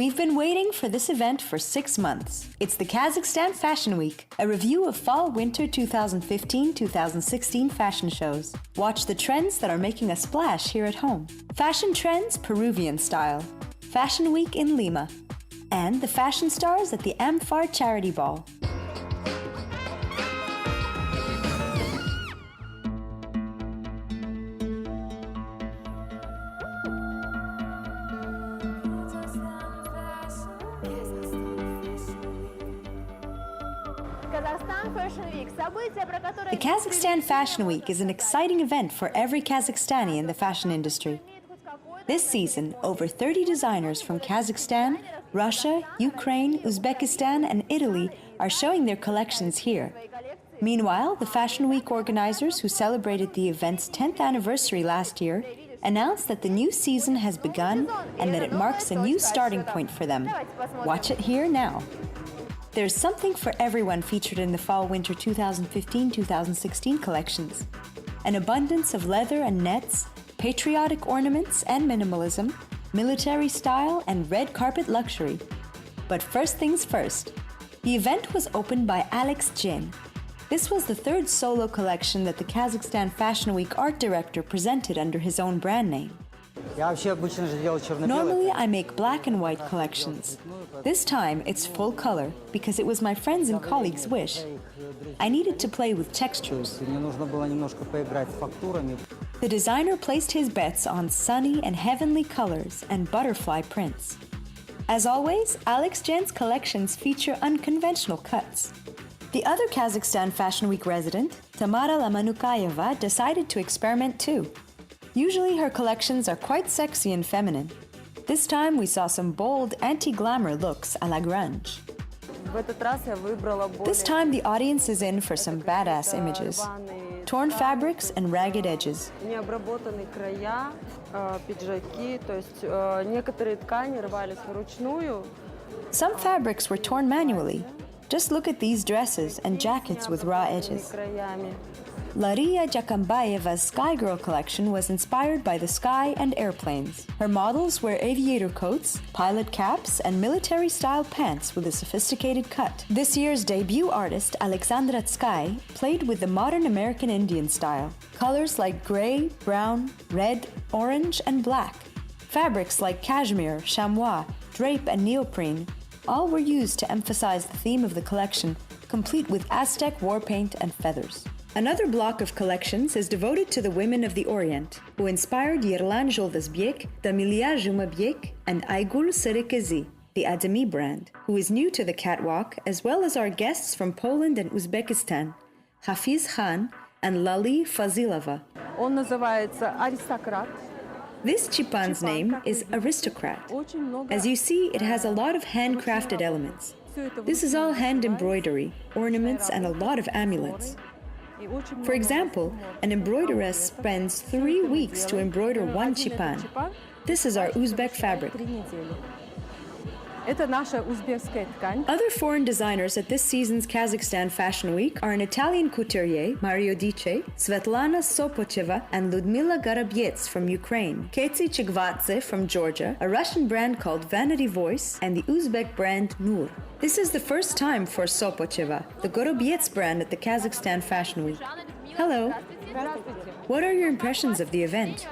We've been waiting for this event for 6 months. It's the Kazakhstan Fashion Week, a review of Fall-Winter 2015-2016 fashion shows. Watch the trends that are making a splash here at home. Fashion trends Peruvian style, Fashion Week in Lima, and the fashion stars at the Amfar Charity Ball. The Kazakhstan Fashion Week is an exciting event for every Kazakhstani in the fashion industry. This season, over 30 designers from Kazakhstan, Russia, Ukraine, Uzbekistan, and Italy are showing their collections here. Meanwhile, the Fashion Week organizers, who celebrated the event's 10th anniversary last year, announced that the new season has begun and that it marks a new starting point for them. Watch it here now. There's something for everyone featured in the Fall-Winter 2015-2016 collections. An abundance of leather and nets, patriotic ornaments and minimalism, military style and red carpet luxury. But first things first. The event was opened by Alex Jin. This was the third solo collection that the Kazakhstan Fashion Week art director presented under his own brand name. Normally, I make black and white collections. This time, it's full color because it was my friends' and colleagues' wish. I needed to play with textures. The designer placed his bets on sunny and heavenly colors and butterfly prints. As always, Alex Jen's collections feature unconventional cuts. The other Kazakhstan Fashion Week resident, Tamara Lamanukayeva, decided to experiment too. Usually her collections are quite sexy and feminine. This time we saw some bold anti-glamour looks à la grunge. This time the audience is in for some badass images. Torn fabrics and ragged edges. Some fabrics were torn manually. Just look at these dresses and jackets with raw edges. Laria Jakambayeva's Sky Girl collection was inspired by the sky and airplanes. Her models wear aviator coats, pilot caps, and military-style pants with a sophisticated cut. This year's debut artist, Alexandra Tskai, played with the modern American Indian style. Colors like gray, brown, red, orange, and black. Fabrics like cashmere, chamois, drape, and neoprene all were used to emphasize the theme of the collection, complete with Aztec war paint and feathers. Another block of collections is devoted to the women of the Orient, who inspired Yerlan Joldasbiek, Damilia Jumabiek, and Aygul Serekezi, the Ademi brand, who is new to the catwalk, as well as our guests from Poland and Uzbekistan, Hafiz Khan and Lali Fazilova. This chipan's name is Aristocrat. As you see, it has a lot of handcrafted elements. This is all hand embroidery, ornaments, and a lot of amulets. For example, an embroideress spends 3 weeks to embroider one chipan. This is our Uzbek fabric. Other foreign designers at this season's Kazakhstan Fashion Week are an Italian couturier, Mario Dice, Svetlana Sopocheva, and Ludmila Gorobyets from Ukraine, Ketsi Chigvadze from Georgia, a Russian brand called Vanity Voice, and the Uzbek brand Nur. This is the first time for Sopocheva, the Gorobyets brand at the Kazakhstan Fashion Week. Hello. What are your impressions of the event?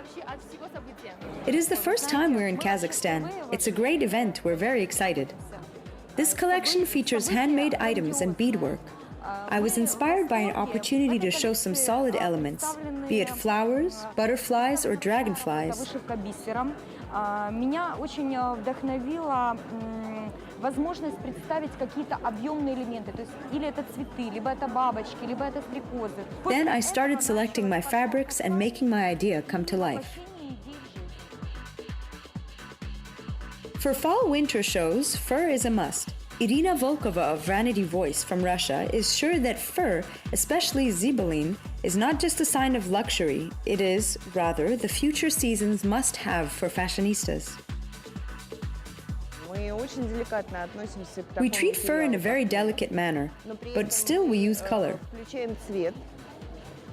It is the first time we're in Kazakhstan. It's a great event. We're very excited. This collection features handmade items and beadwork. I was inspired by an opportunity to show some solid elements, be it flowers, butterflies, or dragonflies. Возможность представить какие-то объемные элементы, то есть или это цветы, либо это бабочки, либо это стрекозы. Then I started selecting my fabrics and making my idea come to life. For fall-winter shows, fur is a must. Irina Volkova of Vanity Voice from Russia is sure that fur, especially zibeline, is not just a sign of luxury, it is, rather, the future season's must-have for fashionistas. We treat fur in a very delicate manner, but still we use color.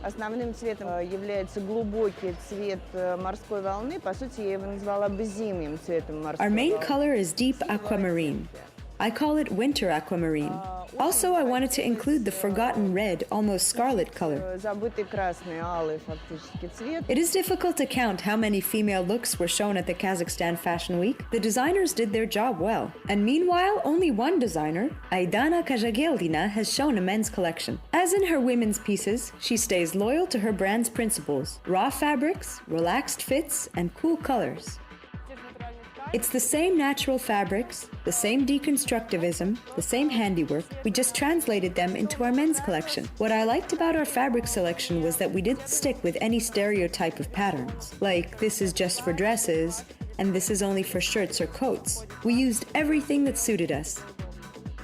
Основным цветом является глубокий цвет морской волны. По сути, я его назвала бы зимним цветом морской Our main волны. color is deep aquamarine. I call it winter aquamarine. Also, I wanted to include the forgotten red, almost scarlet color. Забытый красный, алый фактически цвет. It is difficult to count how many female looks were shown at the Kazakhstan Fashion Week. The designers did their job well. And meanwhile, only one designer, Aidana Kazageldina, has shown a men's collection. As in her women's pieces, she stays loyal to her brand's principles: raw fabrics, relaxed fits, and cool colors. It's the same natural fabrics, the same deconstructivism, the same handiwork. We just translated them into our men's collection. What I liked about our fabric selection was that we didn't stick with any stereotype of patterns, like this is just for dresses and this is only for shirts or coats. We used everything that suited us.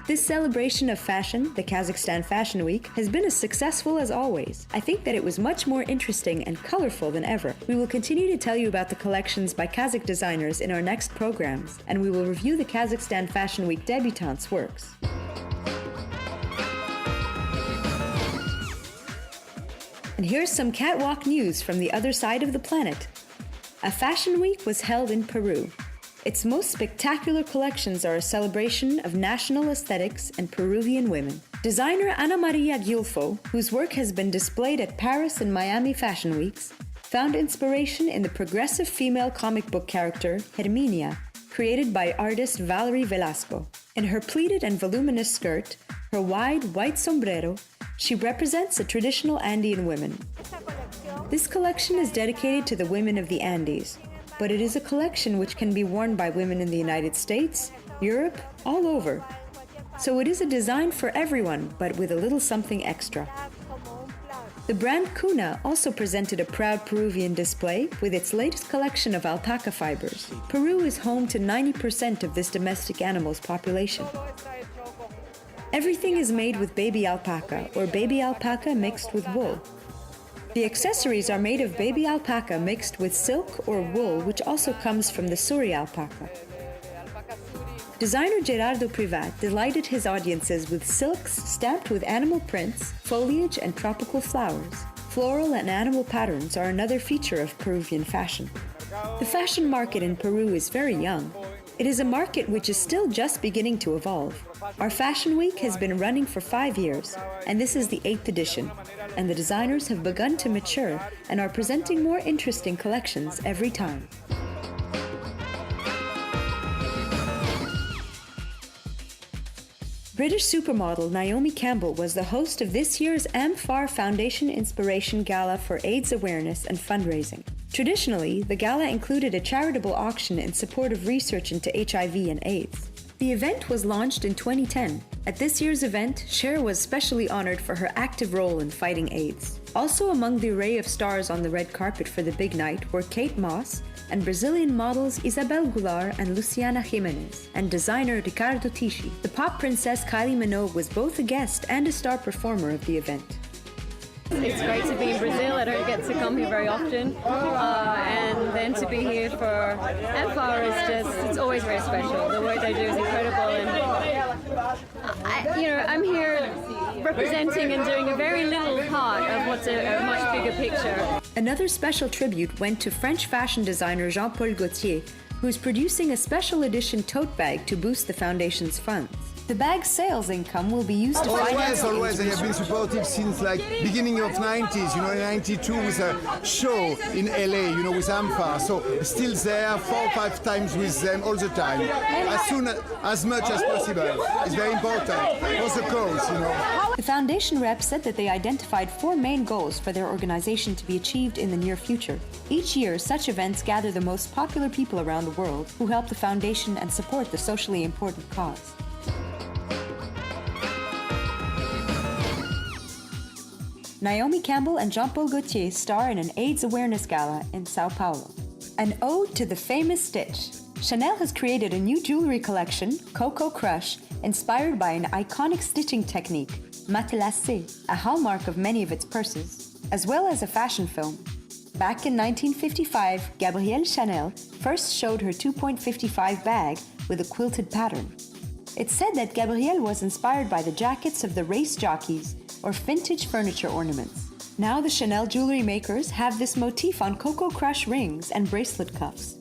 This celebration of fashion, the Kazakhstan Fashion Week, has been as successful as always. I think that it was much more interesting and colorful than ever. We will continue to tell you about the collections by Kazakh designers in our next programs, and we will review the Kazakhstan Fashion Week debutantes' works. And here's some catwalk news from the other side of the planet. A fashion week was held in Peru. Its most spectacular collections are a celebration of national aesthetics and Peruvian women. Designer Ana Maria Gilfo, whose work has been displayed at Paris and Miami Fashion Weeks, found inspiration in the progressive female comic book character Herminia, created by artist Valerie Velasco. In her pleated and voluminous skirt, her wide white sombrero, she represents a traditional Andean woman. This collection is dedicated to the women of the Andes, but it is a collection which can be worn by women in the United States, Europe, all over. So it is a design for everyone, but with a little something extra. The brand Cuna also presented a proud Peruvian display with its latest collection of alpaca fibers. Peru is home to 90% of this domestic animal's population. Everything is made with baby alpaca or baby alpaca mixed with wool. The accessories are made of baby alpaca mixed with silk or wool, which also comes from the Suri alpaca. Designer Gerardo Privat delighted his audiences with silks stamped with animal prints, foliage, and tropical flowers. Floral and animal patterns are another feature of Peruvian fashion. The fashion market in Peru is very young. It is a market which is still just beginning to evolve. Our Fashion Week has been running for 5 years, and this is the 8th edition, and the designers have begun to mature and are presenting more interesting collections every time. British supermodel Naomi Campbell was the host of this year's AMFAR Foundation Inspiration Gala for AIDS awareness and fundraising. Traditionally, the gala included a charitable auction in support of research into HIV and AIDS. The event was launched in 2010. At this year's event, Cher was specially honored for her active role in fighting AIDS. Also among the array of stars on the red carpet for the big night were Kate Moss and Brazilian models Isabel Goulart and Luciana Jimenez, and designer Ricardo Tisci. The pop princess Kylie Minogue was both a guest and a star performer of the event. It's great to be in Brazil. I don't get to come here very often, and then to be here for AMFAR is just—it's always very special. The work they do is incredible, and I'm here representing and doing a very little part of what's a much bigger picture. Another special tribute went to French fashion designer Jean-Paul Gaultier, who is producing a special edition tote bag to boost the foundation's funds. The bag's sales income will be used to finance... Always, I have been supportive since beginning of 90s, in 92 with a show in LA, with AMFAR, so still there 4 or 5 times with them all the time, as much as possible. It's very important for the cause, The foundation rep said that they identified 4 main goals for their organization to be achieved in the near future. Each year, such events gather the most popular people around the world who help the foundation and support the socially important cause. Naomi Campbell and Jean-Paul Gaultier star in an AIDS awareness gala in Sao Paulo. An ode to the famous stitch. Chanel has created a new jewelry collection, Coco Crush, inspired by an iconic stitching technique, matelassé, a hallmark of many of its purses, as well as a fashion film. Back in 1955, Gabrielle Chanel first showed her 2.55 bag with a quilted pattern. It's said that Gabrielle was inspired by the jackets of the race jockeys or vintage furniture ornaments. Now the Chanel jewelry makers have this motif on Cocoa Crush rings and bracelet cuffs.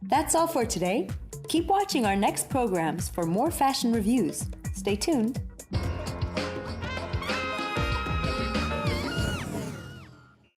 That's all for today. Keep watching our next programs for more fashion reviews. Stay tuned.